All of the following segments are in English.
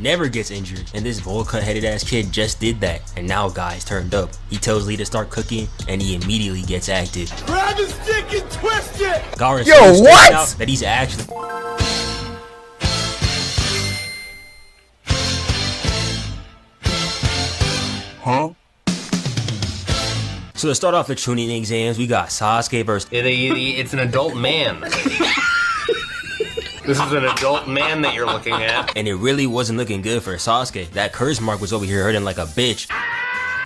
never gets injured, and this bowl cut headed ass kid just did that, and now guys turned up. He tells Lee to start cooking, and he immediately gets active. Grab his dick and twist it! Gaara Yo, what? Out that he's actually... Huh? So to start off the Chunin exams, we got Sasuke versus... It's an adult man. This is an adult man that you're looking at. And it really wasn't looking good for Sasuke. That curse mark was over here hurting like a bitch.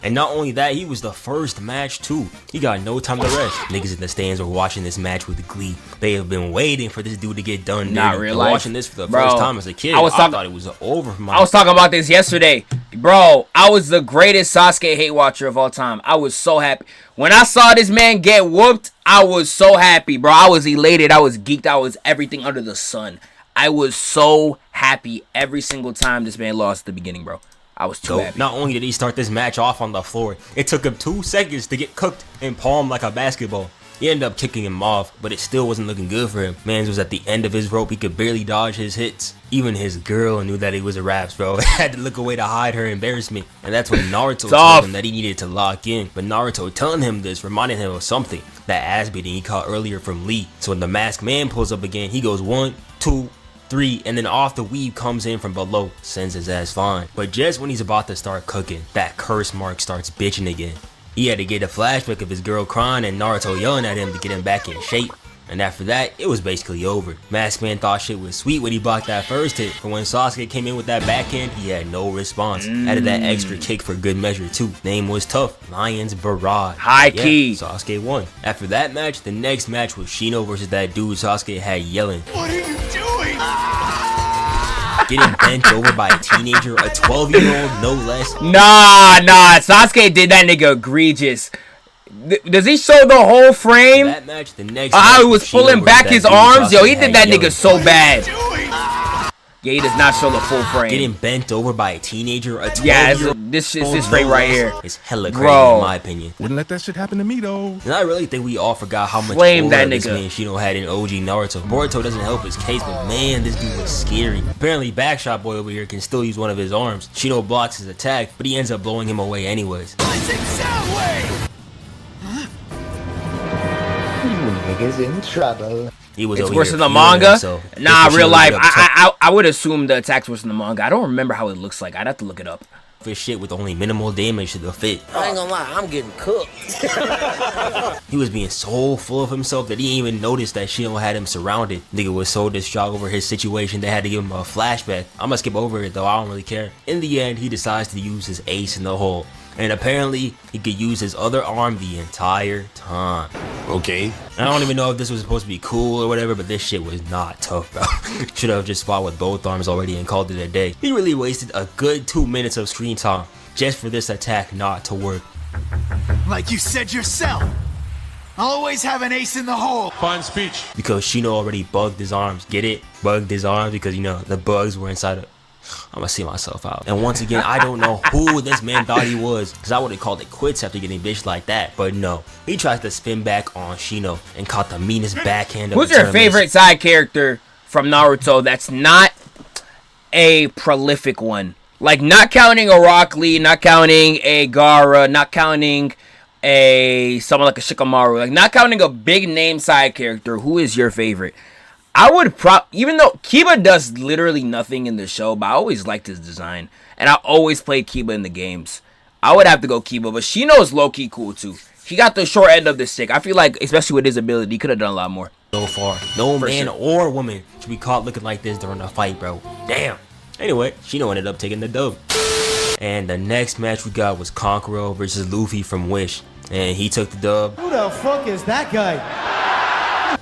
And not only that, he was the first match too. He got no time to rest. Niggas in the stands were watching this match with glee. They have been waiting for this dude to get done. Not real life. Watching this for the first time as a kid, I thought it was over for my... I was talking about this yesterday. Bro, I was the greatest Sasuke hate watcher of all time. I was so happy. When I saw this man get whooped, I was so happy, bro. I was elated. I was geeked. I was everything under the sun. I was so happy every single time this man lost at the beginning, bro. I was too happy. Not only did he start this match off on the floor, it took him 2 seconds to get cooked and palmed like a basketball. He ended up kicking him off, but it still wasn't looking good for him. Mans was at the end of his rope. He could barely dodge his hits. Even his girl knew that he was a raps, bro. Had to look away to hide her embarrassment. And that's when Naruto told him that he needed to lock in. But Naruto telling him this reminded him of something. That ass beating he caught earlier from Lee. So when the masked man pulls up again, he goes 1, 2, 3, and then off the weave comes in from below, sends his ass flying. But just when he's about to start cooking, that curse mark starts bitching again. He had to get a flashback of his girl crying and Naruto yelling at him to get him back in shape. And after that, it was basically over. Masked Man thought shit was sweet when he blocked that first hit, but when Sasuke came in with that backhand, he had no response. Added that extra kick for good measure too. Name was tough, Lion's Barrage. High key. Sasuke won. After that match, the next match was Shino versus that dude Sasuke had yelling. What are you doing? Getting bent over by a teenager, a 12-year-old, no less. Nah, Sasuke did that nigga egregious. Does he show the whole frame? That match, the next How he was pulling back his arms? Yo, he did that nigga so bad. Yeah, he does not show the full frame. Getting bent over by a teenager, a 12-year-old. This frame right here. It's hella crazy in my opinion. Wouldn't let that shit happen to me though. And I really think we all forgot how much Flame that this nigga. man Shino had in OG Naruto. Boruto doesn't help his case, but man, this dude was scary. Apparently, Backshot Boy over here can still use one of his arms. Shino blocks his attack, but he ends up blowing him away anyways. Niggas in trouble. He was It's over worse here than the feeling manga? himself. Nah, Just real Shino life. ended up I would assume the attack's worse than the manga. I don't remember how it looks like. I'd have to look it up. for shit with only minimal damage to the fit. I ain't gonna lie, I'm getting cooked. He was being so full of himself that he didn't even notice that Shino had him surrounded. Nigga was so distraught over his situation they had to give him a flashback. I'm gonna skip over it though, I don't really care. In the end, he decides to use his ace in the hole. And apparently, he could use his other arm the entire time. Okay. I don't even know if this was supposed to be cool or whatever, but this shit was not tough, bro. Should have just fought with both arms already and called it a day. He really wasted a good 2 minutes of screen time just for this attack not to work. Like you said yourself, I'll always have an ace in the hole. Fine speech. Because Shino already bugged his arms. Get it? Bugged his arms because, you know, the bugs were inside of... I'm gonna see myself out. And once again, I don't know who this man thought he was, because I would have called it quits after getting bitched like that. But no, he tries to spin back on Shino and caught the meanest backhand of Who's the your tournament. favorite side character from Naruto that's not a prolific one? Like, not counting a Rock Lee, not counting a Gaara, not counting someone like a Shikamaru, like not counting a big name side character. Who is your favorite? I would even though Kiba does literally nothing in the show, but I always liked his design. And I always played Kiba in the games. I would have to go Kiba, but Shino's low-key cool too. He got the short end of the stick. I feel like, especially with his ability, he could have done a lot more. So far, no man or woman should be caught looking like this during a fight, bro. Damn. Anyway, Shino ended up taking the dub. And the next match we got was Kankuro versus Luffy from Wish. And he took the dub. Who the fuck is that guy?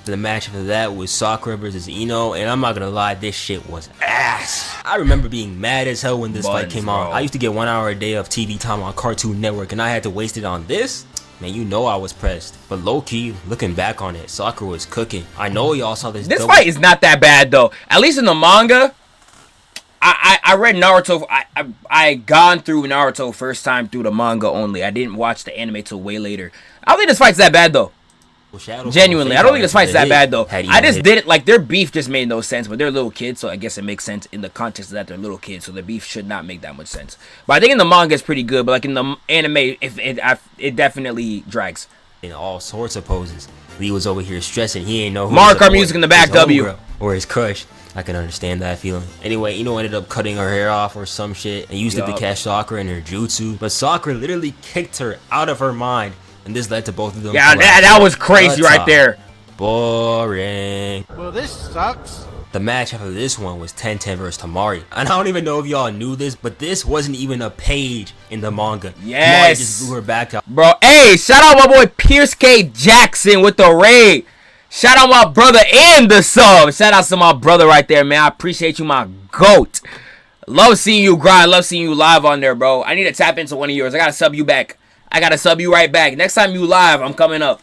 The match after that was Sakura versus Ino, and I'm not gonna lie, this shit was ass. I remember being mad as hell when this fight came on. I used to get 1 hour a day of TV time on Cartoon Network, and I had to waste it on this? Man, you know I was pressed. But low-key, looking back on it, Sakura was cooking. I know y'all saw this. This fight is not that bad, though. At least in the manga, I read Naruto. I gone through Naruto first time through the manga only. I didn't watch the anime till way later. I don't think this fight's that bad, though. Genuinely, I don't think this fight's that bad though. I just did didn't like their beef. Just made no sense, but they're little kids, so I guess it makes sense in the context that they're little kids. So the beef should not make that much sense. But I think in the manga it's pretty good. But like in the anime, it definitely drags. In all sorts of poses. Lee was over here stressing. He ain't know who Mario Kart music in the back. W or his crush. I can understand that feeling. Anyway, ended up cutting her hair off or some shit and used it to catch Sakura in her jutsu. But Sakura literally kicked her out of her mind. And this led to both of them. Yeah, that was crazy right there. Boring. Well, this sucks. The match after this one was Tenten versus Temari. And I don't even know if y'all knew this, but this wasn't even a page in the manga. Yes. Temari just blew her back out. Bro, hey, shout out my boy Pierce K. Jackson with the raid. Shout out my brother and the sub. Shout out to my brother right there, man. I appreciate you, my GOAT. Love seeing you grind. Love seeing you live on there, bro. I need to tap into one of yours. I gotta sub you back. I gotta sub you right back. Next time you live, I'm coming up.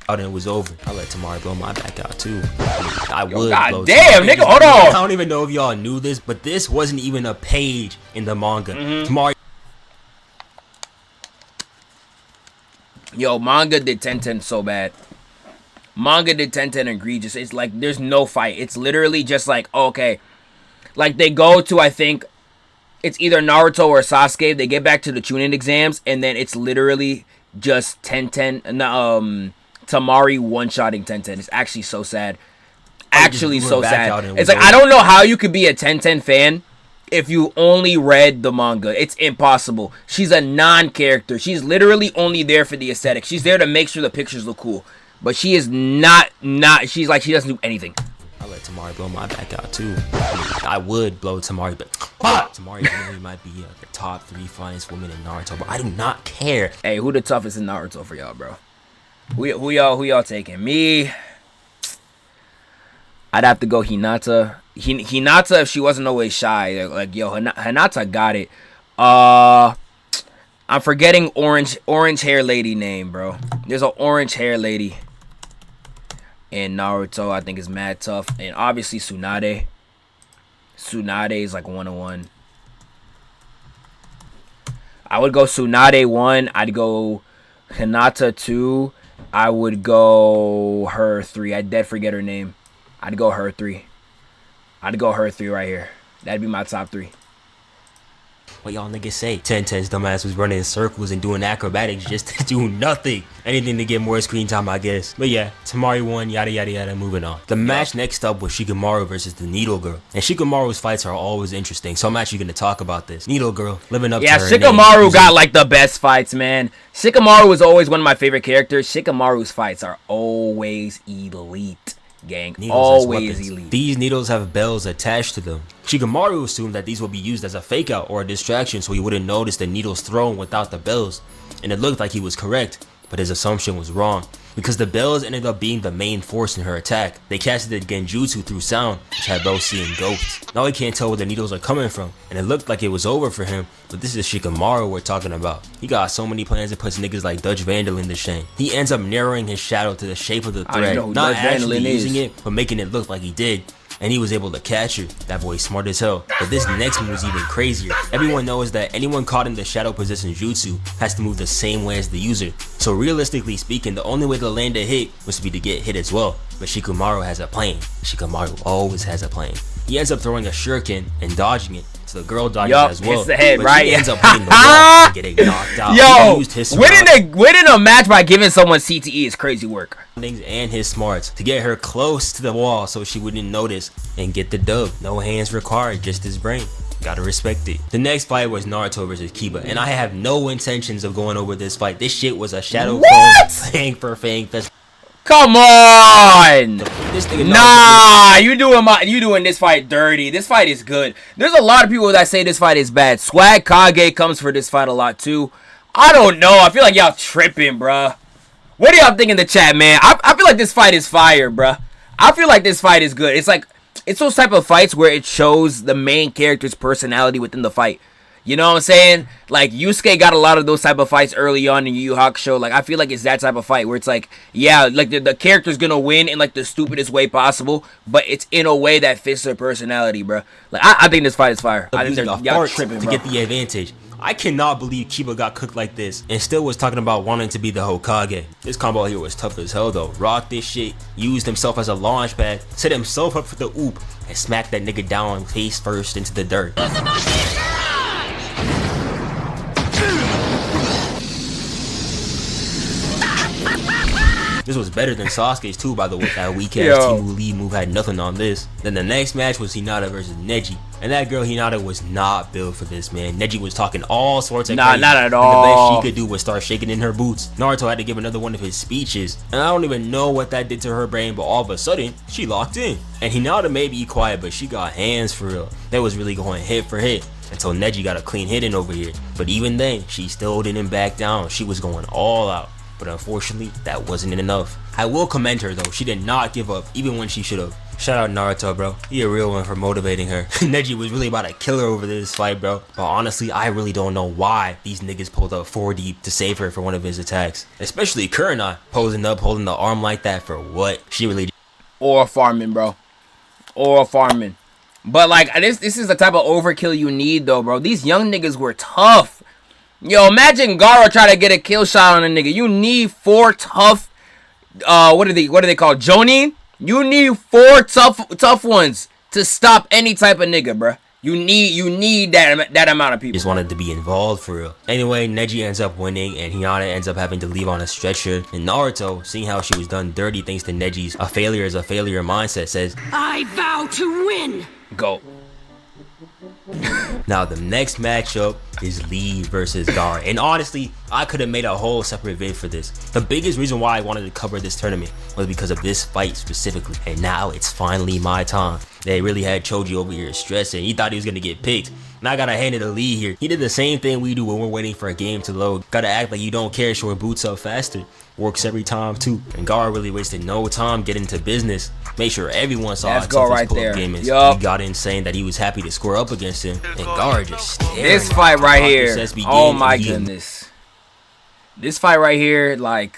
And it was over. I let Temari blow my back out too. I Yo, would. God damn, nigga, hold on. I don't even know if y'all knew this, but this wasn't even a page in the manga. Temari. Yo, manga did Tenten so bad. Manga did Tenten egregious. It's like there's no fight. It's literally just like, okay, like they go to, I think it's either Naruto or Sasuke. They get back to the Chunin exams, and then it's literally just Temari one-shotting Tenten. It's actually so sad. Actually so sad. It's like, I don't know how you could be a Tenten fan if you only read the manga. It's impossible. She's a non-character. She's literally only there for the aesthetic. She's there to make sure the pictures look cool. But she is not, she's like, she doesn't do anything. I let Temari blow my back out too. I would blow Temari, but Temari really might be the top 3 finest women in Naruto, but I do not care. Hey, who the toughest in Naruto for y'all, bro? Who y'all taking? Me, I'd have to go Hinata. Hinata, if she wasn't always shy, like yo, Hinata got it. I'm forgetting orange hair lady name, bro. There's an orange hair lady in Naruto. I think is mad tough, and obviously Tsunade. Tsunade is like 101. I would go Tsunade 1. I'd go Hinata 2. I would go her 3. I dead forget her name. I'd go her 3. I'd go her 3 right here. That'd be my top 3. What y'all niggas say? Tenten's dumbass was running in circles and doing acrobatics just to do nothing. Anything to get more screen time, I guess. But yeah, Temari won, yada yada yada, moving on. The match next up was Shikamaru versus the Needle Girl. And Shikamaru's fights are always interesting, so I'm actually going to talk about this. Needle Girl, living up to her name. Yeah, Shikamaru got like the best fights, man. Shikamaru was always one of my favorite characters. Shikamaru's fights are always elite. Gang, always elite. These needles have bells attached to them. Shikamaru assumed that these would be used as a fake out or a distraction so he wouldn't notice the needles thrown without the bells, and it looked like he was correct, but his assumption was wrong because the bells ended up being the main force in her attack. They casted the genjutsu through sound, which had both seeing ghosts. Now he can't tell where the needles are coming from, and it looked like it was over for him, but this is Shikamaru we're talking about. He got so many plans to put niggas like Dutch Vandal in the shame. He ends up narrowing his shadow to the shape of the thread, not actually using it, but making it look like he did. And he was able to catch her. That boy's smart as hell. But this next move is even crazier. Everyone knows that anyone caught in the shadow possession jutsu has to move the same way as the user. So realistically speaking, the only way to land a hit was to get hit as well. But Shikamaru has a plan. Shikamaru always has a plan. He ends up throwing a shuriken and dodging it. So the girl dodges as well. Hits the head, but right? He ends up hitting the wall and getting knocked out. Yo, winning a match by giving someone CTE is crazy work. And his smarts to get her close to the wall so she wouldn't notice and get the dub. No hands required, just his brain. Gotta respect it. The next fight was Naruto versus Kiba, and I have no intentions of going over this fight. This shit was a shadow clone fang for fang fest. Come on! This nigga nah, you doing this fight dirty. This fight is good. There's a lot of people that say this fight is bad. Swag Kage comes for this fight a lot too. I don't know. I feel like y'all tripping, bruh. What do y'all think in the chat, man? I feel like this fight is fire, bruh. I feel like this fight is good. It's like, it's those type of fights where it shows the main character's personality within the fight. You know what I'm saying? Like, Yusuke got a lot of those type of fights early on in Yu Yu Hakusho. Like, I feel like it's that type of fight where it's like, yeah, like the character's gonna win in like the stupidest way possible, but it's in a way that fits their personality, bro. Like, I think this fight is fire. I think y'all tripping, to bro. get the advantage. I cannot believe Kiba got cooked like this and still was talking about wanting to be the Hokage. This combo here was tough as hell though. Rocked this shit, used himself as a launch pad, set himself up for the oop, and smacked that nigga down face first into the dirt. This was better than Sasuke's too, by the way. That weak ass Timu lead move had nothing on this. Then the next match was Hinata versus Neji. And that girl Hinata was not built for this, man. Neji was talking all sorts of crazy. Not at all. And the best she could do was start shaking in her boots. Naruto had to give another one of his speeches. And I don't even know what that did to her brain, but all of a sudden, she locked in. And Hinata may be quiet, but she got hands for real. They was really going hit for hit until Neji got a clean hit in over here. But even then, she still didn't back down. She was going all out. But unfortunately, that wasn't enough. I will commend her though. She did not give up, even when she should have. Shout out Naruto, bro. He a real one for motivating her. Neji was really about to kill her over this fight, bro. But honestly, I really don't know why these niggas pulled up 4 deep to save her for one of his attacks. Especially Kurina, posing up, holding the arm like that for what? She really... Or farming, bro. Or farming. But like, this is the type of overkill you need though, bro. These young niggas were tough. Yo, imagine Gaara try to get a kill shot on a nigga. You need 4 tough, what are they called? Jonin? You need 4 tough ones to stop any type of nigga, bruh. You need that amount of people. Just wanted to be involved for real. Anyway, Neji ends up winning and Hinata ends up having to leave on a stretcher. And Naruto, seeing how she was done dirty thanks to Neji's a failure is a failure mindset, says, I vow to win. Go. Now the next matchup is Lee versus Gaara, and honestly I could have made a whole separate vid for this. The biggest reason why I wanted to cover this tournament was because of this fight specifically, and now it's finally my time. They really had Choji over here stressing. He thought he was gonna get picked, and I gotta hand it to Lee here. He did the same thing we do when we're waiting for a game to load. Gotta act like you don't care, short boots up faster. Works every time too. And Gaara really wasted no time getting to business. Make sure everyone saw Let's go right there. He got in saying that he was happy to score up against him, and Gaara just stared. This fight right here, oh my goodness. This fight right here, like,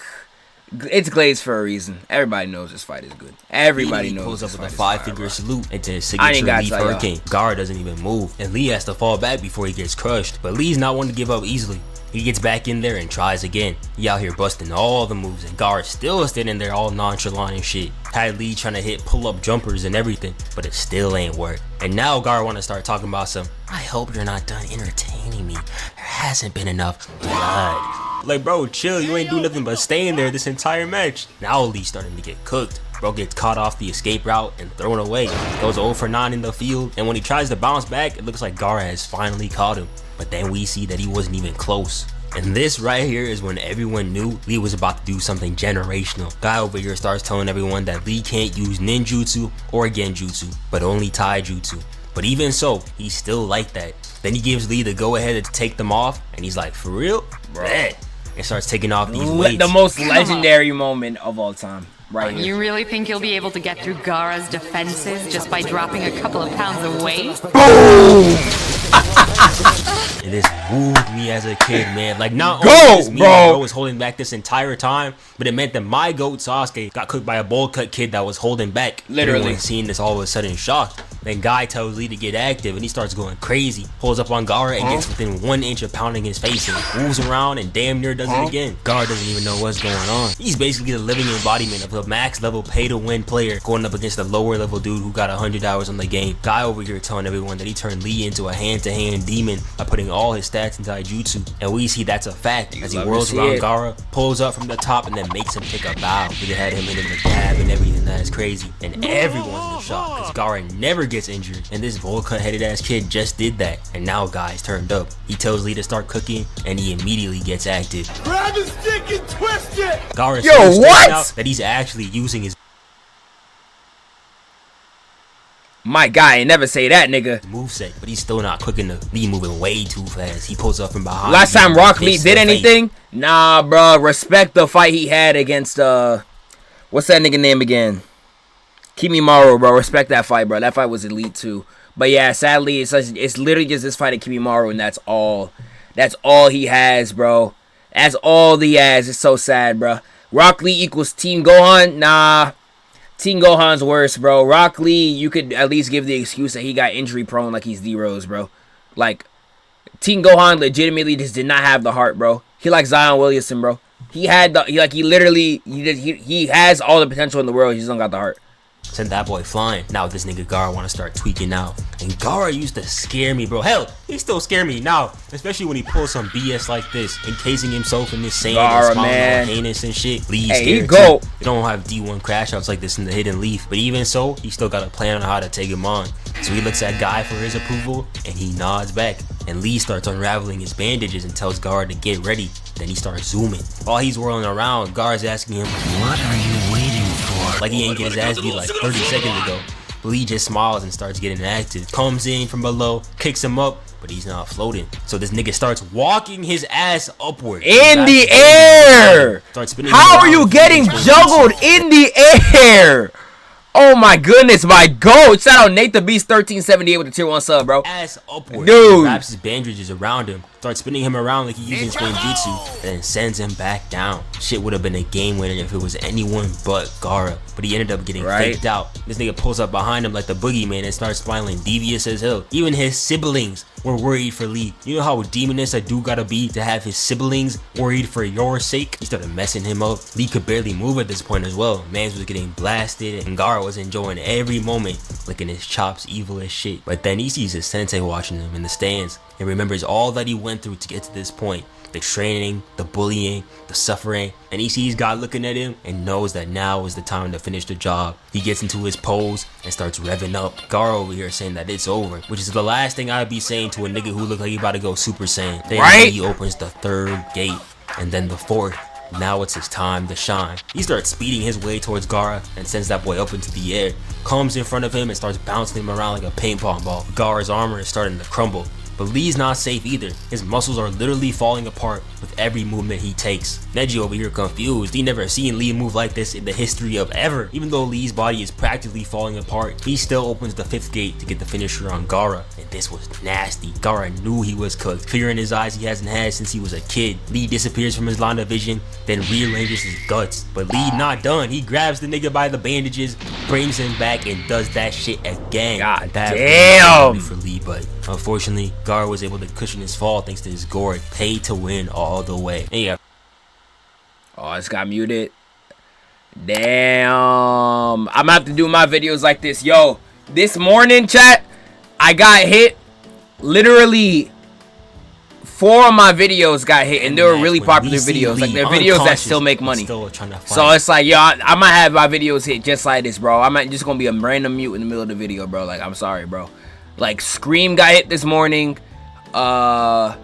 it's glazed for a reason. Everybody knows this fight is good. Everybody knows. Pulls up with a 5-finger salute into his signature Lee Hurricane. Gaara doesn't even move, and Lee has to fall back before he gets crushed. But Lee's not one to give up easily. He gets back in there and tries again. He out here busting all the moves, and Gaara still standing there all nonchalant and shit. Had Lee trying to hit pull-up jumpers and everything, but it still ain't work. And now Gaara want to start talking about some, I hope you're not done entertaining me. There hasn't been enough blood. Like, bro, chill. You ain't do nothing but staying there this entire match. Now Lee's starting to get cooked. Bro gets caught off the escape route and thrown away. Goes 0 for 9 in the field, and when he tries to bounce back, it looks like Gaara has finally caught him. But then we see that he wasn't even close. And this right here is when everyone knew Lee was about to do something generational. Guy over here starts telling everyone that Lee can't use ninjutsu or genjutsu, but only taijutsu. But even so, he's still like that. Then he gives Lee the go ahead to take them off, and he's like, for real? Bet. And starts taking off these weights. The most legendary moment of all time. Right here. You really think you'll be able to get through Gaara's defenses just by dropping a couple of pounds of weight? Boom! And this wooed me as a kid, man. Like, not only this me, bro was holding back this entire time, but it meant that my GOAT Sasuke got cooked by a bowl cut kid that was holding back. Literally. Everyone seeing this all of a sudden shocked. Then Guy tells Lee to get active, and he starts going crazy. Pulls up on Gaara and gets within 1 inch of pounding his face and moves around and damn near does it again. Gaara doesn't even know what's going on. He's basically the living embodiment of a max level pay to win player going up against a lower level dude who got 100 hours on the game. Guy over here telling everyone that he turned Lee into a hand-to-hand demon by putting all his stats in taijutsu. And we see that's a fact as he whirls around Gaara, pulls up from the top, and then makes him take a bow. They had him hitting the dab and everything. That is crazy. And everyone's in shock because Gaara never gets injured. And this bowl cut headed ass kid just did that. And now Guy's turned up. He tells Lee to start cooking and he immediately gets active. Grab his stick and twist it! Gaara's so what? out that he's actually using his my guy, never say that, nigga. moveset, but he's still not quick enough. Lee moving way too fast. He pulls up from behind. Last time Rock Lee did anything? Nah, bro. Respect the fight he had against what's that nigga name again? Kimimaru, bro. Respect that fight, bro. That fight was elite too. But yeah, sadly, it's literally just this fight of Kimimaru, and that's all. That's all he has, bro. That's all he has. It's so sad, bro. Rock Lee equals Team Gohan? Nah. Team Gohan's worse, bro. Rock Lee, you could at least give the excuse that he got injury prone like he's D-Rose, bro. Like, Teen Gohan legitimately just did not have the heart, bro. He like Zion Williamson, bro. He had the he has all the potential in the world. He just don't got the heart. Sent that boy flying. Now this nigga Gaara want to start tweaking out. And Gaara used to scare me, bro. Hell, he still scare me now. Especially when he pulls some BS like this. Encasing himself in this sand Gaara, and smiling man. all heinous and shit. Lee's Hey, he scared go. too. They don't have D1 crash outs like this in the Hidden Leaf. But even so, he still got a plan on how to take him on. So he looks at Guy for his approval. And he nods back. And Lee starts unraveling his bandages and tells Gaara to get ready. Then he starts zooming. While he's whirling around, Gaara's asking him, "What are you waiting for?" Like he ain't get his ass beat like 30 seconds ago. Lee just smiles and starts getting active. Comes in from below, kicks him up, but he's not floating. So this nigga starts walking his ass upward. In the air! How are you getting juggled in the air? Oh my goodness, my goat! Shout out Nate the Beast 1378 with the tier 1 sub, bro. Ass upward. Dude. He wraps his bandages around him, starts spinning him around like he's using Spinjitzu, and then sends him back down. Shit would have been a game winner if it was anyone but Gaara, but he ended up getting faked out. This nigga pulls up behind him like the boogeyman and starts smiling devious as hell. Even his siblings were worried for Lee. You know how demonous a dude gotta be to have his siblings worried for your sake? He started messing him up. Lee could barely move at this point as well. Mans was getting blasted and Gaara was enjoying every moment, licking his chops evil as shit. But then he sees his sensei watching him in the stands and remembers all that he went through to get to this point. The training, the bullying, the suffering, and he sees God looking at him and knows that now is the time to finish the job. He gets into his pose and starts revving up. Gaara over here saying that it's over, which is the last thing I'd be saying to a nigga who look like he about to go Super Saiyan. Then he opens the 3rd gate and then the 4th. Now it's his time to shine. He starts speeding his way towards Gaara and sends that boy up into the air. Comes in front of him and starts bouncing him around like a ping pong ball. Gaara's armor is starting to crumble. But Lee's not safe either. His muscles are literally falling apart with every movement he takes. Neji over here confused. He never seen Lee move like this in the history of ever. Even though Lee's body is practically falling apart, he still opens the 5th gate to get the finisher on Gaara. And this was nasty. Gaara knew he was cooked. Fear in his eyes he hasn't had since he was a kid. Lee disappears from his line of vision, then rearranges his guts. But Lee not done. He grabs the nigga by the bandages, brings him back, and does that shit again. God damn! For Lee, but unfortunately, Gaara was able to cushion his fall thanks to his gourd, paid to win all the way. And yeah. Oh, it's got muted. Damn. I'm gonna have to do my videos like this. Yo, this morning, chat, I got hit. Literally, 4 of my videos got hit, and they were really popular videos. Like, they're videos that still make money. So it's like, yo, I might have my videos hit just like this, bro. I might just gonna be a random mute in the middle of the video, bro. Like, I'm sorry, bro. Like, Scream got hit this morning. The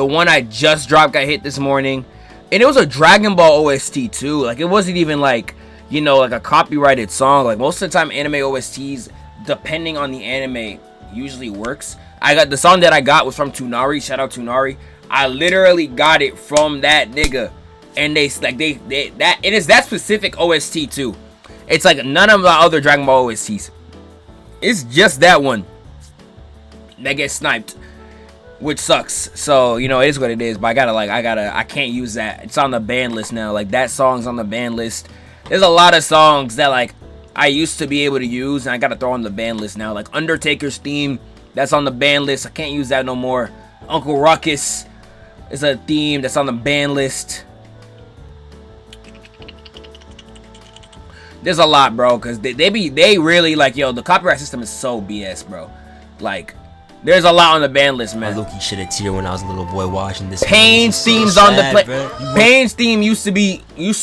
one I just dropped got hit this morning. And it was a Dragon Ball OST too. Like, it wasn't even like, you know, like a copyrighted song. Like, most of the time anime OSTs, depending on the anime, usually works. I got the song that I got was from Tunari. Shout out Tunari. I literally got it from that nigga. And they that it is that specific OST too. It's like none of the other Dragon Ball OSTs. It's just that one that gets sniped, which sucks. So, you know, it is what it is. But I can't use that. It's on the ban list now. Like, that song's on the ban list. There's a lot of songs that, like, I used to be able to use, and I gotta throw on the ban list now. Like, Undertaker's theme, that's on the ban list. I can't use that no more. Uncle Ruckus is a theme that's on the ban list. There's a lot, bro, because they really, like, yo, the copyright system is so BS, bro. Like, there's a lot on the ban list, man. I low-key shed a tear when I was a little boy watching this. Pain's theme's on the play. Pain's theme used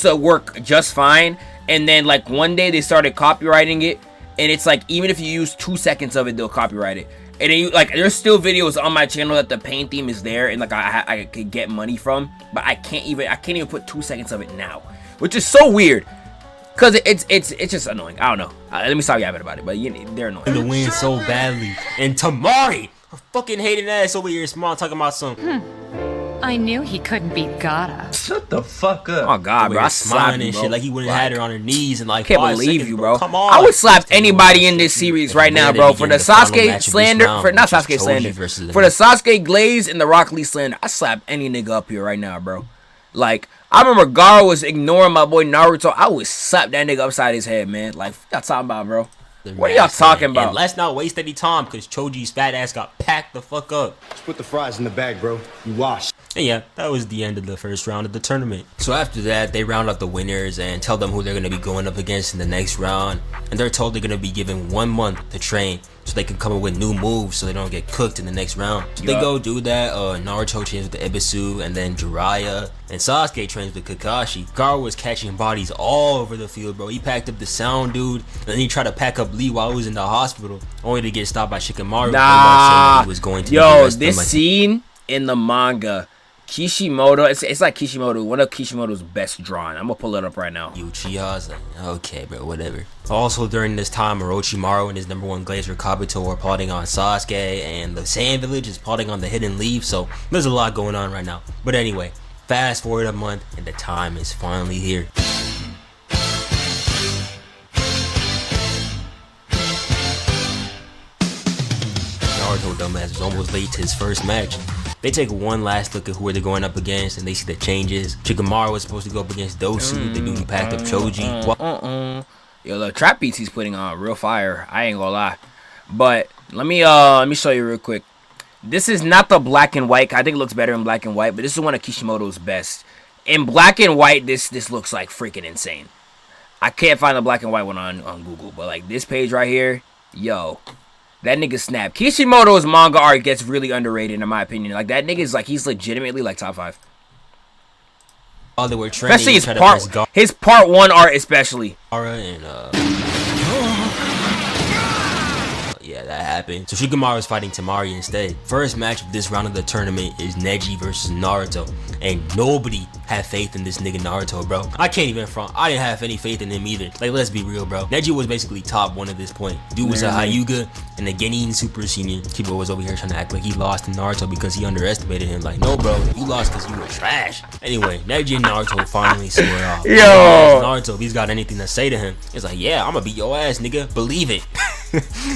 to work just fine, and then like one day they started copywriting it, and it's like even if you use 2 seconds of it, they'll copyright it. And then there's still videos on my channel that the Pain theme is there, and like I could get money from, but I can't even put 2 seconds of it now, which is so weird. Cause it's just annoying. I don't know. Let me stop yapping about it, but they're annoying. To win so badly, and Temari, her fucking hating ass over here, small talking about something. I knew he couldn't beat Gaara. Shut the fuck up. Oh god, bro, I smiling slapped and shit like he wouldn't have had her on her knees and like. Can't believe you, bro. Come on. I would slap anybody in this series right now, bro. For the Sasuke slander, for the Sasuke glaze and the Rock Lee slander, I slap any nigga up here right now, bro. Like, I remember Gaara was ignoring my boy Naruto. I would slap that nigga upside his head, man. Like, what y'all talking about, bro? What are y'all talking about? And let's not waste any time because Choji's fat ass got packed the fuck up. Just put the fries in the bag, bro. You wash. And yeah, that was the end of the first round of the tournament. So after that, they round up the winners and tell them who they're going to be going up against in the next round. And they're told they're going to be given 1 month to train so they can come up with new moves so they don't get cooked in the next round. So they go do that. Naruto trains with the Ibisu and then Jiraiya. And Sasuke trains with Kakashi. Gaara was catching bodies all over the field, bro. He packed up the sound dude. And then he tried to pack up Lee while he was in the hospital. Only to get stopped by Shikamaru. Nah. He was going to yo, this scene in the manga, Kishimoto, it's like Kishimoto, one of Kishimoto's best drawing. I'm gonna pull it up right now. Uchiha's like, okay, bro, whatever. Also, during this time, Orochimaru and his #1 Glacier Kabuto are plotting on Sasuke, and the Sand Village is plotting on the Hidden Leaf, so there's a lot going on right now. But anyway, fast forward a month, and the time is finally here. Naruto dumbass is almost late to his first match. They take one last look at who they're going up against and they see the changes. Shikamaru was supposed to go up against Dosu. They newly packed up Choji. Yo, the trap beats he's putting on real fire. I ain't gonna lie. But let me show you real quick. This is not the black and white. I think it looks better in black and white, but this is one of Kishimoto's best. In black and white, this looks like freaking insane. I can't find the black and white one on Google, but like this page right here, yo. That nigga snap. Kishimoto's manga art gets really underrated in my opinion. Like that nigga's like he's legitimately like top 5. While they were training, especially his part 1 art especially. Gaara and yeah, that happened. So Shikamaru is fighting Temari instead. First match of this round of the tournament is Neji versus Naruto. And nobody had faith in this nigga Naruto, bro. I can't even front. I didn't have any faith in him either. Like, let's be real, bro. Neji was basically top 1 at this point. Dude was a Hyuga and a Genin Super Senior. Kibo was over here trying to act like he lost to Naruto because he underestimated him. Like, no, bro. You lost because you were trash. Anyway, Neji and Naruto finally square off. Yo! Naruto, if he's got anything to say to him, it's like, yeah, I'm gonna beat your ass, nigga. Believe it.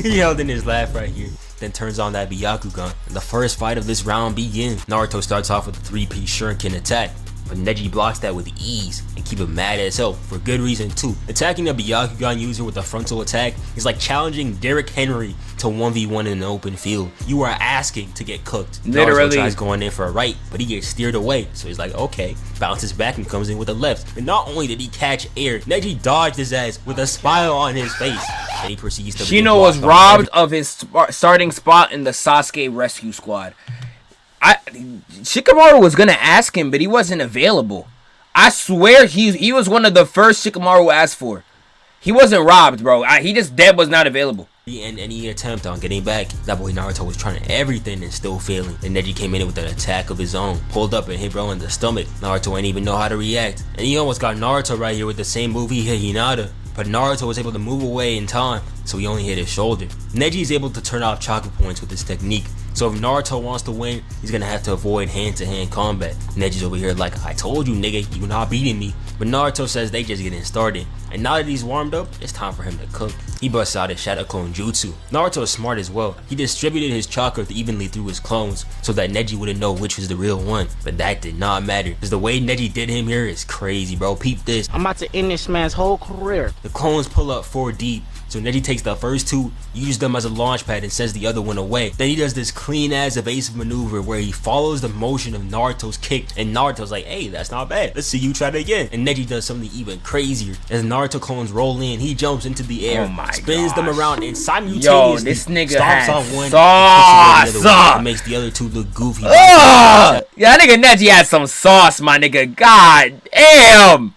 He held in his laugh right here, then turns on that Byakugan, and the first fight of this round begins. Naruto starts off with a 3-piece shuriken attack, but Neji blocks that with ease and keep him mad as hell for good reason too. Attacking a Byakugan user with a frontal attack is like challenging Derrick Henry to 1v1 in an open field. You are asking to get cooked. Naruto tries going in for a right, but he gets steered away, so he's like, okay, bounces back and comes in with a left. And not only did he catch air, Neji dodged his ass with a smile on his face. And he proceeds to Shino was robbed of his starting spot in the Sasuke rescue squad. Shikamaru was gonna ask him, but he wasn't available. I swear he was one of the first Shikamaru asked for. He wasn't robbed, bro. He just dead was not available. And any attempt on getting back, that boy Naruto was trying everything and still failing. And Neji came in with an attack of his own, pulled up and hit bro in the stomach. Naruto ain't even know how to react, and he almost got Naruto right here with the same move he hit Hinata. But Naruto was able to move away in time, so he only hit his shoulder. Neji is able to turn off chakra points with this technique. So if Naruto wants to win, he's gonna have to avoid hand-to-hand combat. Neji's over here like, I told you, nigga, you're not beating me. But Naruto says they just getting started. And now that he's warmed up, it's time for him to cook. He busts out his Shadow Clone Jutsu. Naruto is smart as well. He distributed his chakra evenly through his clones so that Neji wouldn't know which was the real one. But that did not matter, because the way Neji did him here is crazy, bro. Peep this. I'm about to end this man's whole career. The clones pull up 4 deep. So Neji takes the first 2, uses them as a launch pad and sends the other one away. Then he does this clean ass evasive maneuver where he follows the motion of Naruto's kick, and Naruto's like, hey, that's not bad. Let's see you try it again. And Neji does something even crazier. As Naruto clones roll in, he jumps into the air, spins them around, and simultaneously this nigga stomps on one, and makes the other 2 look goofy. Yeah, that nigga Neji had some sauce, my nigga. God damn.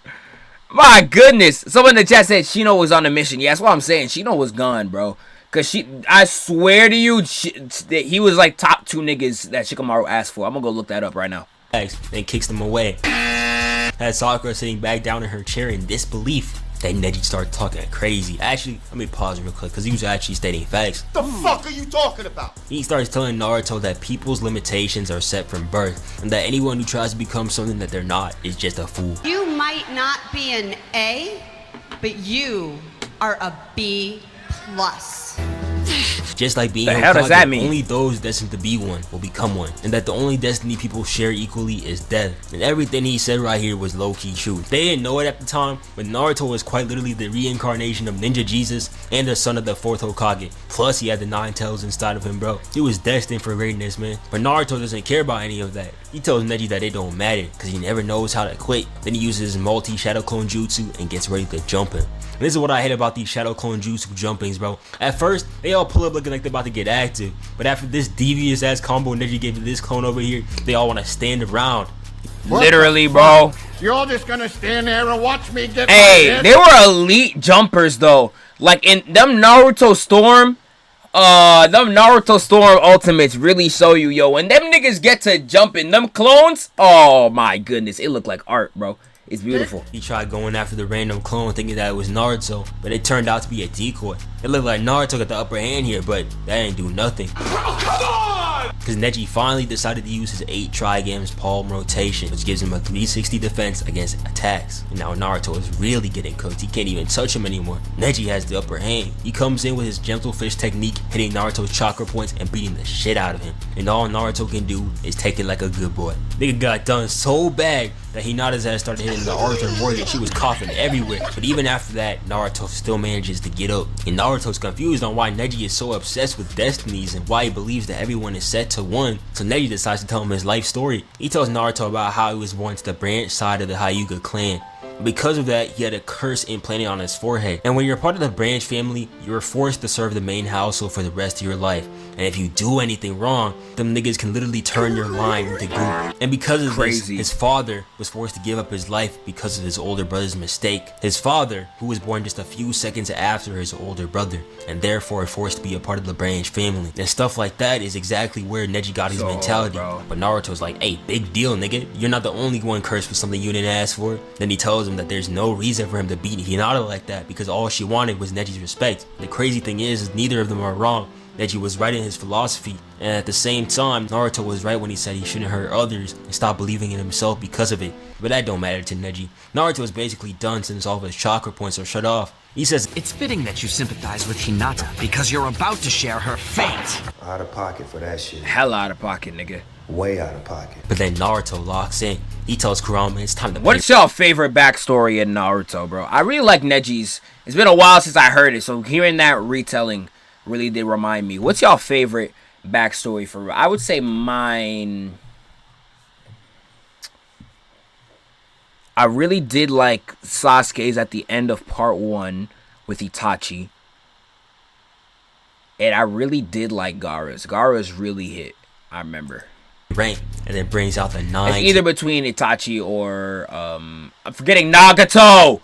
My goodness. Someone in the chat said Shino was on a mission. Yeah, that's what I'm saying. Shino was gone, bro. Cause I swear to you, he was like top 2 niggas that Shikamaru asked for. I'm gonna go look that up right now. And kicks them away. Had Sakura sitting back down in her chair in disbelief. Then Neji started talking crazy. Actually, let me pause real quick because he was actually stating facts. The fuck are you talking about? He starts telling Naruto that people's limitations are set from birth, and that anyone who tries to become something that they're not is just a fool. You might not be an A, but you are a B+. Just like being The hell does Hokage, that mean? only those destined to be one will become one, and that the only destiny people share equally is death. And everything he said right here was low-key true. They didn't know it at the time, but Naruto was quite literally the reincarnation of Ninja Jesus and the son of the 4th Hokage. Plus he had the 9 tails inside of him, bro. He was destined for greatness, man. But Naruto doesn't care about any of that. He tells Neji that it don't matter because he never knows how to quit. Then he uses his multi-shadow clone jutsu and gets ready to jump him. And this is what I hate about these shadow clone jutsu jumpings, bro. At first, they all pull up looking like they're about to get active, but after this devious ass combo Neji gave to this clone over here, they all want to stand around. Literally, bro. You're all just gonna stand there and watch me get Hey, they were elite jumpers though. Like in them Naruto Storm ultimates really show you, yo, when them niggas get to jumping, them clones, oh my goodness, it looked like art, bro. It's beautiful. He tried going after the random clone thinking that it was Naruto, but it turned out to be a decoy. It looked like Naruto got the upper hand here, but that ain't do nothing. Because Neji finally decided to use his 8 Trigems palm rotation, which gives him a 360 defense against attacks. And now Naruto is really getting cooked. He can't even touch him anymore. Neji has the upper hand. He comes in with his gentle fish technique, hitting Naruto's chakra points and beating the shit out of him. And all Naruto can do is take it like a good boy. Nigga got done so bad that Hinata's ass started hitting the Arthur Morgan. She was coughing everywhere. But even after that, Naruto still manages to get up. And Naruto's confused on why Neji is so obsessed with destinies and why he believes that everyone is set to one. So Neji decides to tell him his life story. He tells Naruto about how he was once the branch side of the Hyuga clan. Because of that, he had a curse implanted on his forehead. And when you're part of the branch family, you're forced to serve the main household for the rest of your life. And if you do anything wrong, them niggas can literally turn your line into goo. And because of this, his father was forced to give up his life because of his older brother's mistake. His father, who was born just a few seconds after his older brother, and therefore forced to be a part of the branch family. And stuff like that is exactly where Neji got his mentality. But Naruto's like, hey, big deal, nigga. You're not the only one cursed for something you didn't ask for. Then he tells him that there's no reason for him to beat Hinata like that because all she wanted was Neji's respect. The crazy thing is neither of them are wrong. Neji was right in his philosophy, and at the same time, Naruto was right when he said he shouldn't hurt others and stop believing in himself because of it. But that don't matter to Neji. Naruto is basically done since all of his chakra points are shut off. He says, it's fitting that you sympathize with Hinata because you're about to share her fate. Out of pocket for that shit. Hell out of pocket, nigga. Way out of pocket. But then Naruto locks in. He tells Kurama it's time to What's y'all favorite backstory in Naruto, bro? I really like Neji's. It's been a while since I heard it, so hearing that retelling really did remind me. What's y'all favorite backstory for? I would say mine. I really did like Sasuke's at the end of part 1 with Itachi. And I really did like Gaara's. Gaara's really hit, I remember. Rank, and then brings out the 9. It's either between Itachi or I'm forgetting Nagato.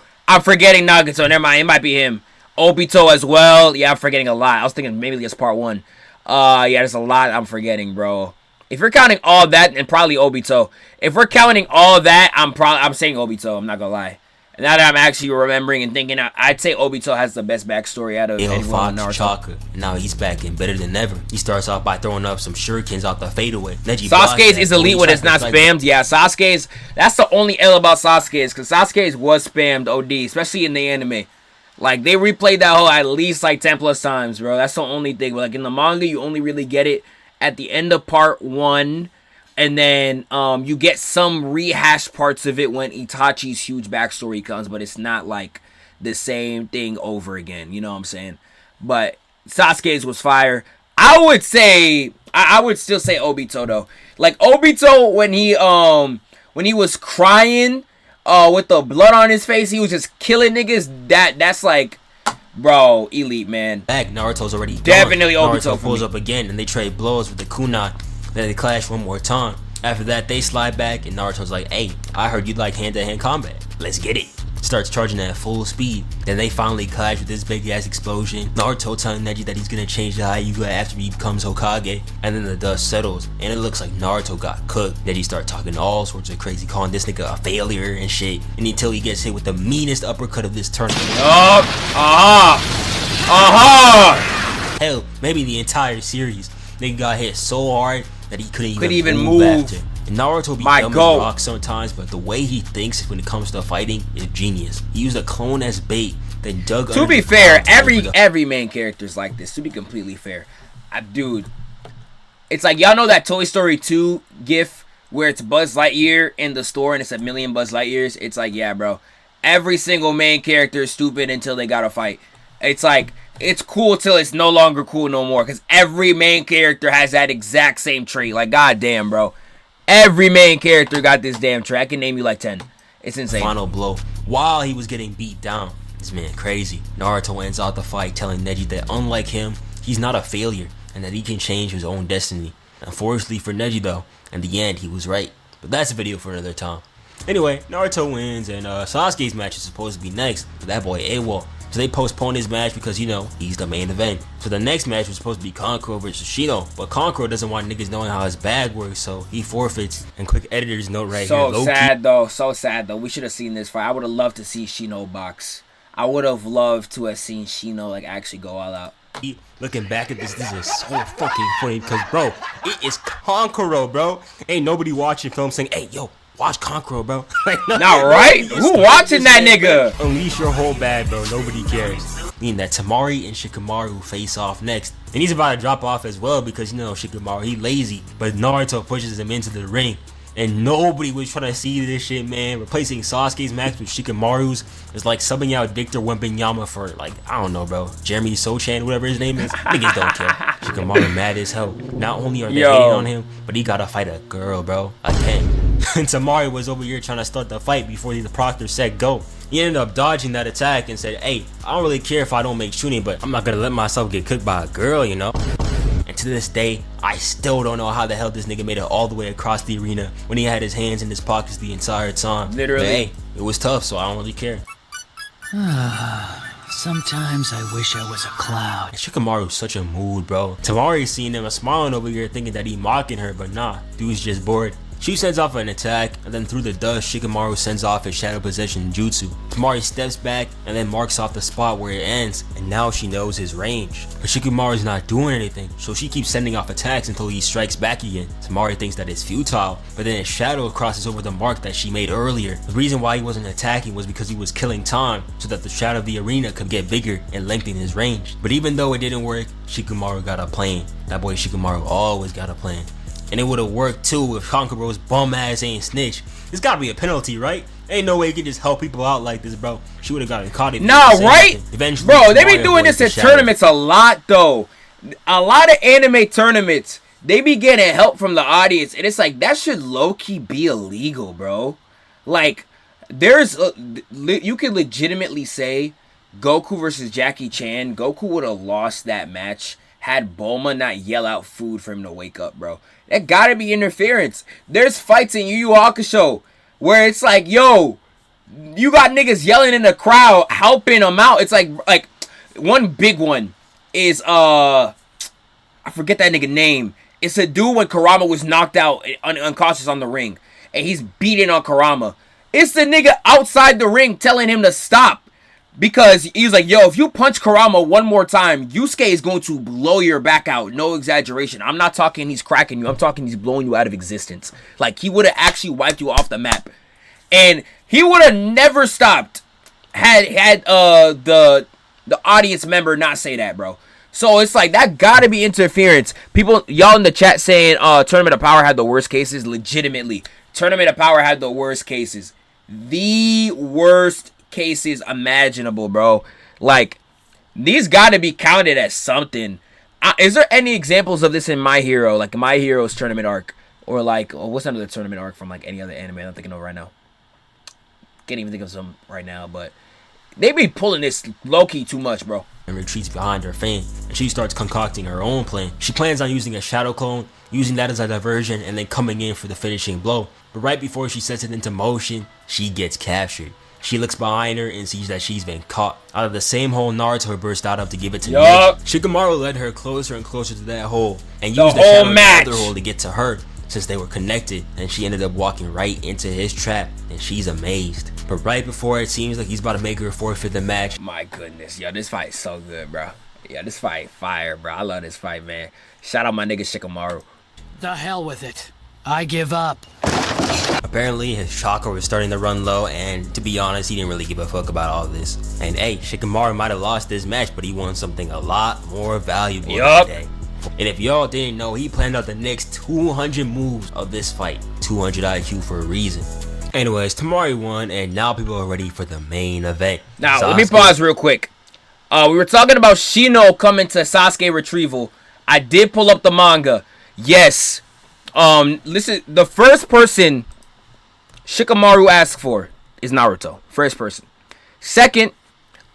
Never mind, it might be him. Obito as well. Yeah, I'm forgetting a lot. I was thinking maybe it's part 1. Yeah, there's a lot I'm forgetting, bro. If you're counting all that, and probably Obito. If we're counting all that, I'm saying Obito. I'm not gonna lie. And now that I'm actually remembering and thinking, I'd say Obito has the best backstory out of anyone on Naruto. Chakra. Now he's back and better than ever. He starts off by throwing up some shurikens out the fadeaway. Sasuke's is elite when it's not spammed. Yeah, Sasuke's. That's the only L about Sasuke's, because Sasuke's was spammed OD, especially in the anime. Like, they replayed that whole at least like 10 plus times, bro. That's the only thing. But like in the manga, you only really get it at the end of part 1. And then you get some rehashed parts of it when Itachi's huge backstory comes, but it's not like the same thing over again. You know what I'm saying? But Sasuke's was fire. I would say I would still say Obito though. Like Obito when he was crying with the blood on his face, he was just killing niggas. That's like, bro, elite, man. Back, Naruto's already definitely gone. Obito Naruto pulls up again and they trade blows with the kunai. Then they clash one more time. After that, they slide back and Naruto's like, hey, I heard you like hand-to-hand combat. Let's get it. Starts charging at full speed. Then they finally clash with this big-ass explosion. Naruto telling Neji that he's gonna change the Hyuga after he becomes Hokage. And then the dust settles and it looks like Naruto got cooked. Neji starts talking all sorts of crazy, calling this nigga a failure and shit. And until he gets hit with the meanest uppercut of this tournament. Hell, maybe the entire series. Nigga got hit so hard that he couldn't even move after. And Naruto be dumb as rock sometimes, but the way he thinks when it comes to fighting is genius. He used a clone as bait then dug To under be the fair, clouds every main character's like this. To be completely fair, dude, it's like y'all know that Toy Story 2 gif where it's Buzz Lightyear in the store and it's a million Buzz Lightyears. It's like, yeah, bro. Every single main character is stupid until they gotta fight. It's like, it's cool till it's no longer cool no more. Because every main character has that exact same trait. Like, goddamn, bro. Every main character got this damn trait. I can name you like 10. It's insane. final blow while he was getting beat down. This man crazy. Naruto ends out the fight telling Neji that unlike him, he's not a failure and that he can change his own destiny. Unfortunately for Neji though, in the end he was right. But that's a video for another time. Anyway, Naruto wins and Sasuke's match is supposed to be next, but that boy AWOL. So they postponed his match because, you know, he's the main event. So the next match was supposed to be Kankuro versus Shino, but Kankuro doesn't want niggas knowing how his bag works, so he forfeits. And quick editor's note right here. So sad though, so sad though. We should have seen this fight. I would have loved to see Shino box. I would have loved to have seen Shino like actually go all out. Looking back at this is so fucking funny because, bro, it is Kankuro, bro. Ain't nobody watching film saying, hey, yo, watch Kankuro, bro. Like, not right? Who watching that nigga? Bro. Unleash your whole bag, bro. Nobody cares. Meaning that Temari and Shikamaru face off next. And he's about to drop off as well because, you know, Shikamaru, he lazy. But Naruto pushes him into the ring. And nobody was trying to see this shit, man. Replacing Sasuke's match with Shikamaru's is like subbing out Victor Wembanyama for, like, I don't know, bro. Jeremy Sochan, whatever his name is. Niggas don't care. Shikamaru mad as hell. Not only are they hating on him, but he gotta fight a girl, bro. Again. And Temari was over here trying to start the fight before the proctor said go. He ended up dodging that attack and said, hey, I don't really care if I don't make CHUNIN, but I'm not gonna let myself get cooked by a girl, you know? And to this day, I still don't know how the hell this nigga made it all the way across the arena when he had his hands in his pockets the entire time. Literally. But hey, it was tough, so I don't really care. Sometimes I wish I was a cloud. And Shikamaru's such a mood, bro. Temari's seeing him smiling over here thinking that he mocking her, but nah, dude's just bored. She sends off an attack, and then through the dust, Shikamaru sends off his shadow possession jutsu. Temari steps back and then marks off the spot where it ends, and now she knows his range. But Shikamaru's not doing anything, so she keeps sending off attacks until he strikes back again. Temari thinks that it's futile, but then his shadow crosses over the mark that she made earlier. The reason why he wasn't attacking was because he was killing time, so that the shadow of the arena could get bigger and lengthen his range. But even though it didn't work, Shikamaru got a plan. That boy Shikamaru always got a plan. And it would have worked too if Kankuro's bum ass ain't snitch. There's gotta be a penalty, right? Ain't no way you can just help people out like this, bro. She would have gotten caught. Nah, right? Eventually, bro, they be doing this at tournaments a lot, though. A lot of anime tournaments, they be getting help from the audience, and it's like that should low-key be illegal, bro. Like, there's you could legitimately say Goku versus Jackie Chan. Goku would have lost that match had Bulma not yell out food for him to wake up, bro. That gotta be interference. There's fights in Yu Yu Hakusho where it's like, yo, you got niggas yelling in the crowd, helping them out. It's like one big one is, I forget that nigga name. It's a dude when Kurama was knocked out unconscious on the ring, and he's beating on Kurama. It's the nigga outside the ring telling him to stop. Because he's like, yo, if you punch Kurama one more time, Yusuke is going to blow your back out. No exaggeration. I'm not talking he's cracking you. I'm talking he's blowing you out of existence. Like, he would have actually wiped you off the map. And he would have never stopped had the audience member not say that, bro. So it's like, that gotta be interference. People, y'all in the chat saying Tournament of Power had the worst cases. Legitimately. Tournament of Power had the worst cases. The worst cases imaginable, bro. Like, these gotta be counted as something. Is there any examples of this in My Hero, like My Hero's tournament arc, or like what's another tournament arc from like any other anime I'm thinking of right now? Can't even think of some right now, but they be pulling this low-key too much, bro. And retreats behind her fan, and she starts concocting her own plan. She plans on using a shadow clone, using that as a diversion, and then coming in for the finishing blow. But right before she sets it into motion, she gets captured. She looks behind her and sees that she's been caught. Out of the same hole Naruto burst out of to give it to Neji. Shikamaru led her closer and closer to that hole and used the shadow of the other hole to get to her since they were connected, and she ended up walking right into his trap, and she's amazed. But right before it seems like he's about to make her forfeit the match. My goodness, yo, this fight is so good, bro. Yeah, this fight fire, bro. I love this fight, man. Shout out my nigga Shikamaru. The hell with it. I give up. Apparently his chakra was starting to run low, and to be honest, he didn't really give a fuck about all this. And hey, Shikamaru might have lost this match, but he won something a lot more valuable today. And if y'all didn't know, he planned out the next 200 moves of this fight. 200 IQ for a reason. Anyways, Temari won, and now people are ready for the main event. Now, let me pause real quick. We were talking about Shino coming to Sasuke retrieval. I did pull up the manga. Yes. Listen, the first person Shikamaru asked for is Naruto. First person. Second,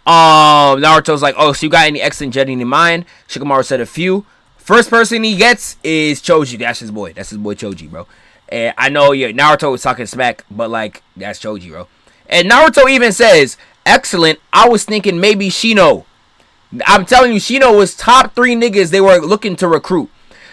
Naruto's like, oh, so you got any excellent jetting in mind? Shikamaru said a few. First person he gets is Choji. That's his boy. That's his boy Choji, bro. And I know, yeah, Naruto was talking smack, but like, that's Choji, bro. And Naruto even says, excellent. I was thinking maybe Shino. I'm telling you, Shino was top 3 niggas they were looking to recruit.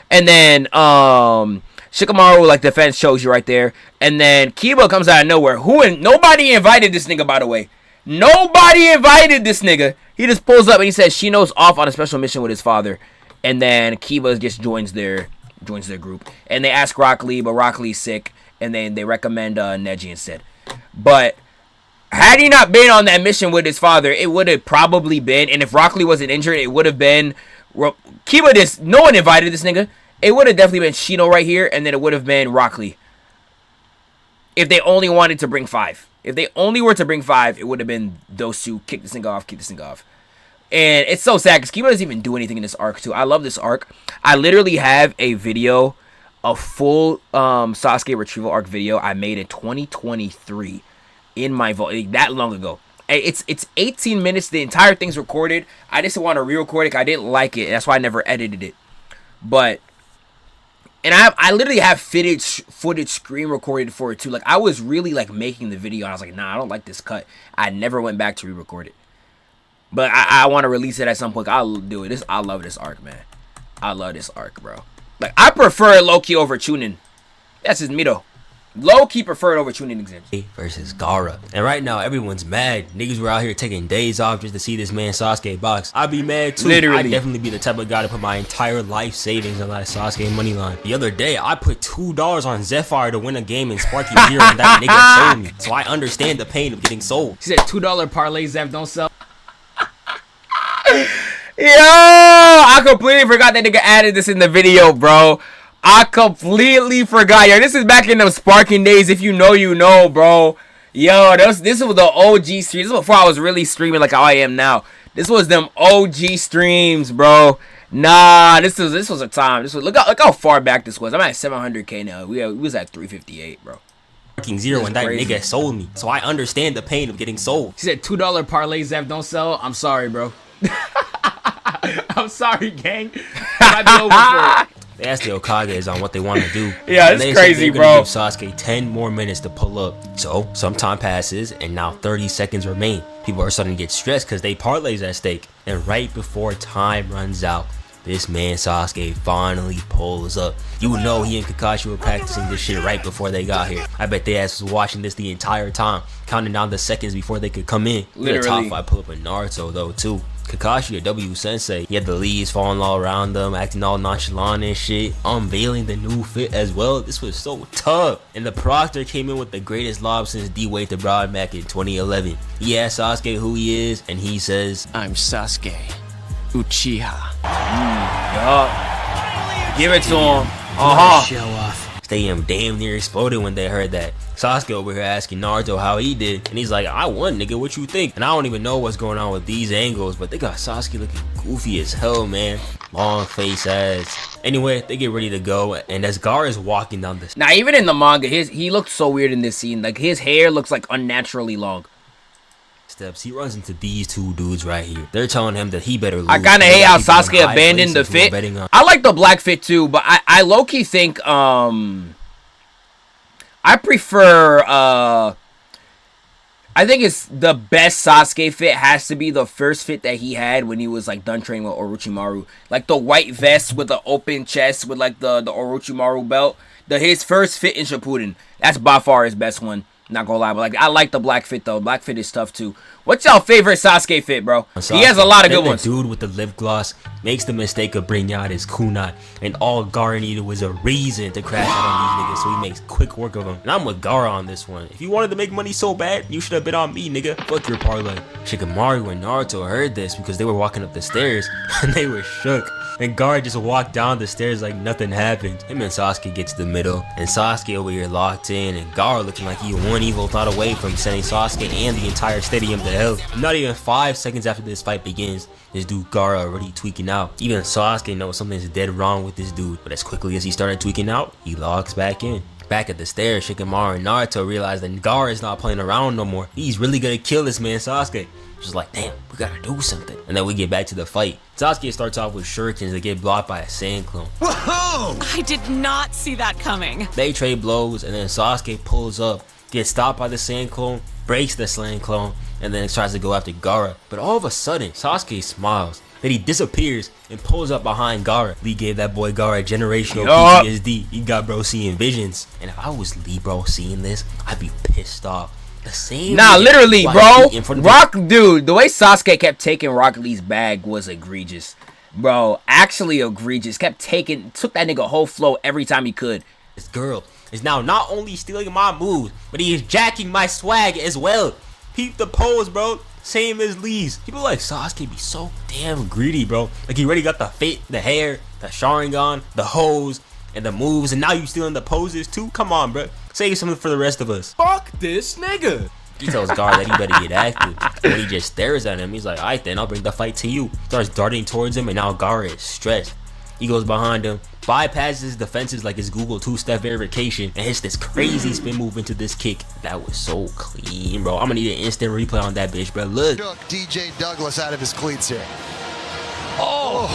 And then, Shikamaru like defense Choji right there. And then Kiba comes out of nowhere. Nobody invited this nigga, by the way. Nobody invited this nigga. He just pulls up and he says Shino's off on a special mission with his father. And then Kiba just joins their group. And they ask Rock Lee, but Rock Lee's sick. And then they recommend Neji instead. But had he not been on that mission with his father, it would have probably been. And if Rock Lee wasn't injured, it would have been Kiba. No one invited this nigga. It would have definitely been Shino right here. And then it would have been Rock Lee. If they only wanted to bring 5. If they only were to bring 5, it would have been those two. Kick this thing off. Kick this thing off. And it's so sad because Kiba doesn't even do anything in this arc too. I love this arc. I literally have a video, a full Sasuke retrieval arc video I made in 2023 in my vault, that long ago. It's 18 minutes. The entire thing's recorded. I just want to re-record it because I didn't like it. That's why I never edited it. But, and I literally have footage screen recorded for it too. Like, I was really like making the video and I was like, nah, I don't like this cut. I never went back to re-record it. But I want to release it at some point. I'll do it. I love this arc, man. I love this arc, bro. Like, I prefer Low-Key over Chunin. That's just me, though. Low-Key prefer it over Chunin exams. Versus Gaara. And right now, everyone's mad. Niggas were out here taking days off just to see this man Sasuke box. I'd be mad, too. Literally. I'd definitely be the type of guy to put my entire life savings on that Sasuke money line. The other day, I put $2 on ZEPHFIRE to win a game in Sparky Zero, and that nigga sold me. So I understand the pain of getting sold. He said $2 parlay Zeph don't sell. Yo, I completely forgot that nigga added this in the video, bro. I completely forgot. Yo, this is back in those sparking days. If you know, you know, bro. Yo, this was the OG streams. This was before I was really streaming like how I am now. This was them OG streams, bro. Nah, this was a time. Look how far back this was. I'm at 700K now. We was at 358, bro. Zero and that nigga sold me. So I understand the pain of getting sold. He said $2 parlay Zeph don't sell. I'm sorry, bro. I'm sorry, gang. Might be over for it. They asked the Okages on what they want to do. Yeah, it's crazy, bro. Give Sasuke 10 more minutes to pull up. So some time passes, and now 30 seconds remain. People are starting to get stressed because they parlays at stake. And right before time runs out, this man Sasuke finally pulls up. You know he and Kakashi were practicing this shit right before they got here. I bet they ass was watching this the entire time, counting down the seconds before they could come in. Literally. The top 5 pull up with Naruto though too. Kakashi, a W sensei, he had the leaves falling all around them, acting all nonchalant and shit, unveiling the new fit as well. This was so tough. And the proctor came in with the greatest lob since D-Wade to Broadmack in 2011. He asked Sasuke who he is, and he says, I'm Sasuke Uchiha. Yup. Give it to him. Show off. Stadium damn near exploded when they heard that. Sasuke over here asking Naruto how he did, and he's like, I won, nigga, what you think? And I don't even know what's going on with these angles, but they got Sasuke looking goofy as hell, man. Long face ass. Anyway, they get ready to go, and as Gaara is walking down this. Now, even in the manga, he looked so weird in this scene. Like, his hair looks like unnaturally long. Steps, he runs into these two dudes right here. They're telling him that he better lose. I kind of hate how Sasuke abandoned the fit. I like the black fit too, but I low-key think I prefer I think it's the best Sasuke fit has to be the first fit that he had when he was like done training with Orochimaru. Like the white vest with the open chest with like the Orochimaru belt. His first fit in Shippuden. That's by far his best one. Not gonna lie, but like I like the black fit though. Black fit is tough too. What's y'all favorite Sasuke fit, bro? Sasuke, he has a lot of good ones. The dude with the lip gloss makes the mistake of bringing out his kunai, and all Gaara needed was a reason to crash out on these niggas, so he makes quick work of them. And I'm with Gaara on this one. If you wanted to make money so bad, you should have been on me, nigga. Fuck your parlay. Shikamaru and Naruto heard this because they were walking up the stairs, and they were shook. And Gaara just walked down the stairs like nothing happened. Him and Sasuke get to the middle, and Sasuke over here locked in, and Gaara looking like he one evil thought away from sending Sasuke and the entire stadium to hell. Not even 5 seconds after this fight begins, this dude Gaara already tweaking out. Even Sasuke knows something's dead wrong with this dude, but as quickly as he started tweaking out, he logs back in. Back at the stairs, Shikamaru and Naruto realize that Gaara is not playing around no more. He's really gonna kill this man Sasuke. Just like, damn, we gotta do something. And then we get back to the fight. Sasuke starts off with shurikens that get blocked by a sand clone. Whoa! I did not see that coming. They trade blows, and then Sasuke pulls up, gets stopped by the sand clone, breaks the sand clone, and then tries to go after Gaara. But all of a sudden, Sasuke smiles. Then he disappears and pulls up behind Gaara. Lee gave that boy Gaara generational PTSD. He got bro seeing visions. And if I was Lee bro seeing this, I'd be pissed off. The same. Nah, literally, bro. Rock, dude, the way Sasuke kept taking Rock Lee's bag was egregious. Bro, actually egregious. Took that nigga whole flow every time he could. This girl is now not only stealing my moves, but he is jacking my swag as well. Peep the pose, bro. Same as Lee's. People like Sasuke be so damn greedy, bro. Like he already got the fit, the hair, the Sharingan, the hose, and the moves, and now you stealing the poses too? Come on, bro. Save something for the rest of us. Fuck this nigga. He tells Gaara that he better get active. When he just stares at him, he's like, alright then, I'll bring the fight to you. Starts darting towards him, and now Gaara is stressed. He goes behind him, bypasses his defenses like his Google two-step verification, and hits this crazy spin move into this kick. That was so clean, bro. I'm gonna need an instant replay on that bitch, bro. Look. Took DJ Douglas out of his cleats here. Oh!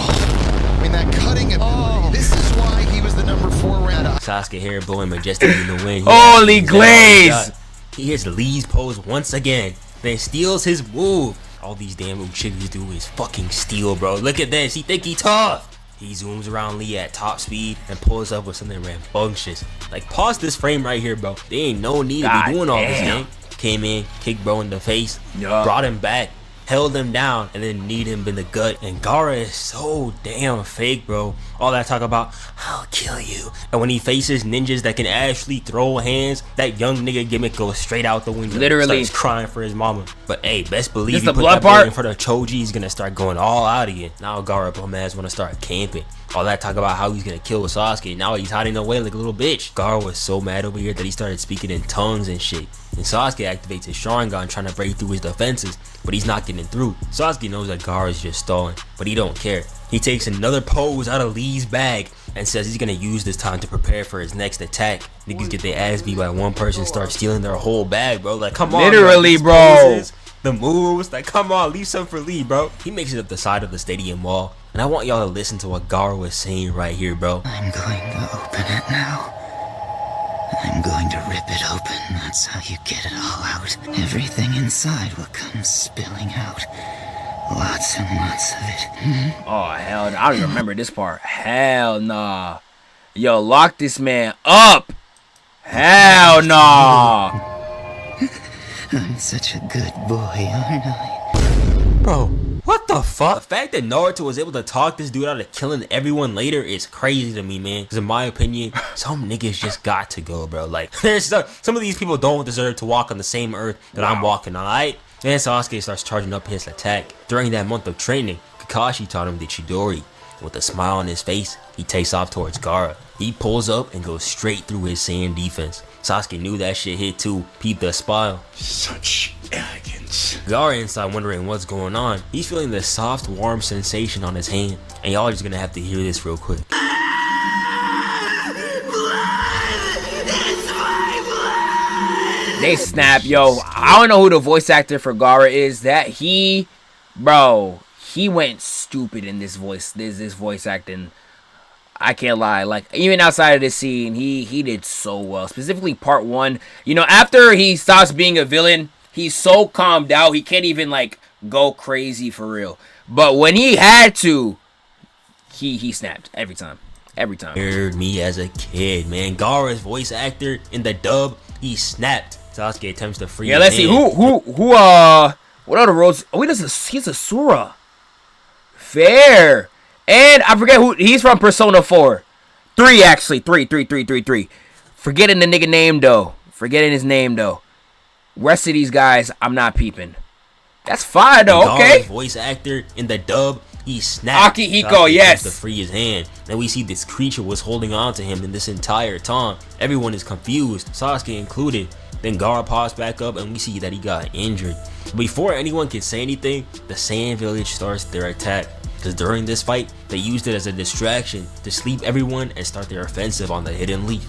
I mean, that cutting ability. This is why he was the number 4 round. Sasuke hair blowing majestic in the wind. Holy glaze! He hits Lee's pose once again, then steals his move. All these damn Uchigis do is fucking steal, bro. Look at this. He think he tough. He zooms around Lee at top speed and pulls up with something rambunctious. Like, pause this frame right here, bro. There ain't no need to be doing all this, man. Came in, kicked bro in the face, brought him back, held him down, and then kneed him in the gut. And Gaara is so damn fake, bro. All that talk about, I'll kill you. And when he faces ninjas that can actually throw hands, that young nigga gimmick goes straight out the window. Literally. Starts crying for his mama. But hey, best believe Just you the put blood that boy part? in front of Choji, he's gonna start going all out again. Now Gaara bum ass wanna start camping. All that talk about how he's gonna kill Sasuke. Now he's hiding away like a little bitch. Gaara was so mad over here that he started speaking in tongues and shit. And Sasuke activates his Sharingan trying to break through his defenses, but he's not getting through. Sasuke knows that Gaara is just stalling, but he don't care. He takes another pose out of Lee's bag and says he's gonna use this time to prepare for his next attack. Niggas get their ass beat by one person, start stealing their whole bag, bro. Like, come on, literally, bro. Poses, the moves, like, come on, leave some for Lee, bro. He makes it up the side of the stadium wall, and I want y'all to listen to what Gaara was saying right here, bro. I'm going to open it now. I'm going to rip it open. That's how you get it all out. Everything inside will come spilling out. Lots and lots of it. Oh, hell no. I don't even remember this part. Hell nah. Yo, lock this man up. Hell nah. I'm such a good boy, aren't I? Bro, what the fuck? The fact that Naruto was able to talk this dude out of killing everyone later is crazy to me, man. Because in my opinion, some niggas just got to go, bro. Like, there's some of these people don't deserve to walk on the same earth that I'm walking on, alright? Then Sasuke starts charging up his attack. During that month of training, Kakashi taught him the Chidori. With a smile on his face, he takes off towards Gaara. He pulls up and goes straight through his sand defense. Sasuke knew that shit hit too. Peep the smile. Such arrogance. Gaara inside wondering what's going on. He's feeling this soft, warm sensation on his hand. And y'all just gonna have to hear this real quick. They snap, yo. I don't know who the voice actor for Gaara is. He went stupid in this voice acting. I can't lie. Like, even outside of this scene, he did so well. Specifically part 1. You know, after he stops being a villain, he's so calmed out. He can't even, like, go crazy for real. But when he had to, he snapped every time. Every time. Heard me as a kid, man. Gaara's voice actor in the dub, he snapped. Sasuke attempts to free. Yeah, let's see who. What other roles? Oh, he's a Sura. Fair. And I forget who he's from. Persona 4, 3 actually, 3. Forgetting the nigga name though. Forgetting his name though. Rest of these guys, I'm not peeping. That's fine though. Okay. Voice actor in the dub, he snapped. Akihiko, yes. To free his hand. Then we see this creature was holding on to him in this entire time. Everyone is confused, Sasuke included. Then Gaara pops back up and we see that he got injured. Before anyone can say anything, the Sand Village starts their attack. Because during this fight, they used it as a distraction to sleep everyone and start their offensive on the Hidden Leaf.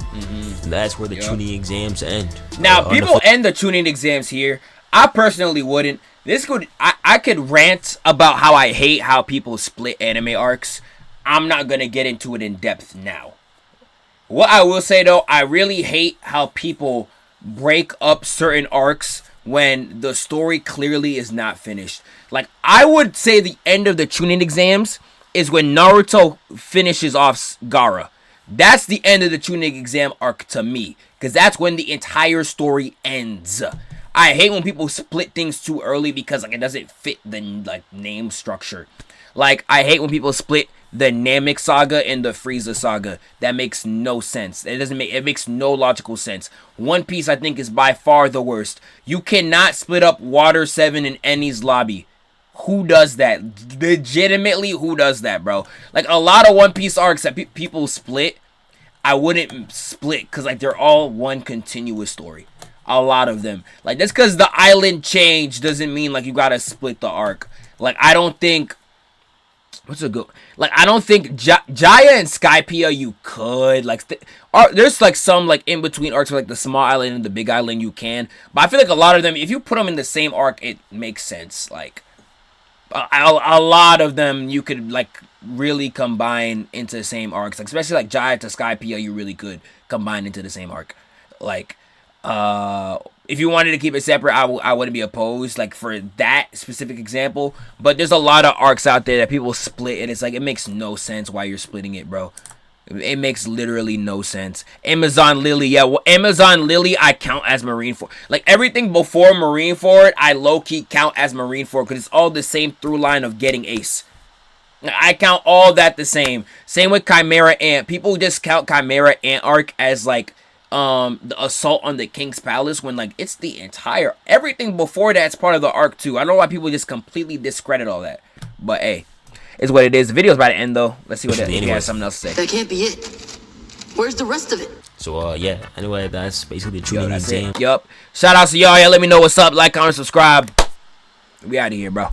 And that's where the Chunin exams end. Now, people end the Chunin exams here. I personally wouldn't. I could rant about how I hate how people split anime arcs. I'm not going to get into it in depth now. What I will say though, I really hate how people break up certain arcs when the story clearly is not finished. Like, I would say the end of the Chunin exams is when Naruto finishes off Gaara. That's the end of the Chunin exam arc to me, because that's when the entire story ends. I hate when people split things too early because like it doesn't fit the like name structure. Like, I hate when people split the Namek saga and the Frieza saga. That makes no sense. It makes no logical sense. One Piece, I think, is by far the worst. You cannot split up Water 7 and Enies Lobby. Who does that? Legitimately, who does that, bro? Like, a lot of One Piece arcs that people split, I wouldn't split because like they're all one continuous story. A lot of them. Like, just because the island changed doesn't mean like you gotta split the arc. Like, I don't think... What's a good... Like, I don't think Jaya and Skypiea you could. Like, there's, like, some, like, in-between arcs for, like, the small island and the big island you can. But I feel like a lot of them, if you put them in the same arc, it makes sense. Like, a lot of them you could, like, really combine into the same arcs. Like, especially, like, Jaya to Skypiea, you really could combine into the same arc. Like, if you wanted to keep it separate, I wouldn't be opposed, like, for that specific example. But there's a lot of arcs out there that people split, and it's like, it makes no sense why you're splitting it, bro. It makes literally no sense. Amazon Lily, yeah, well, Amazon Lily, I count as Marineford. Like, everything before Marineford, I low-key count as Marineford, because it's all the same through line of getting Ace. I count all that the same. Same with Chimera Ant. People just count Chimera Ant arc as, like, the assault on the King's Palace, when like it's the entire everything before that's part of the arc too. I don't know why people just completely discredit all that, but hey, it's what it is. The video's about to end though. Let's see what he has something else to say. That can't be it. Where's the rest of it? So yeah, anyway, that's basically the Chunin exam. Yup. Shout out to y'all. Let me know what's up. Like, comment, subscribe. We out of here, bro.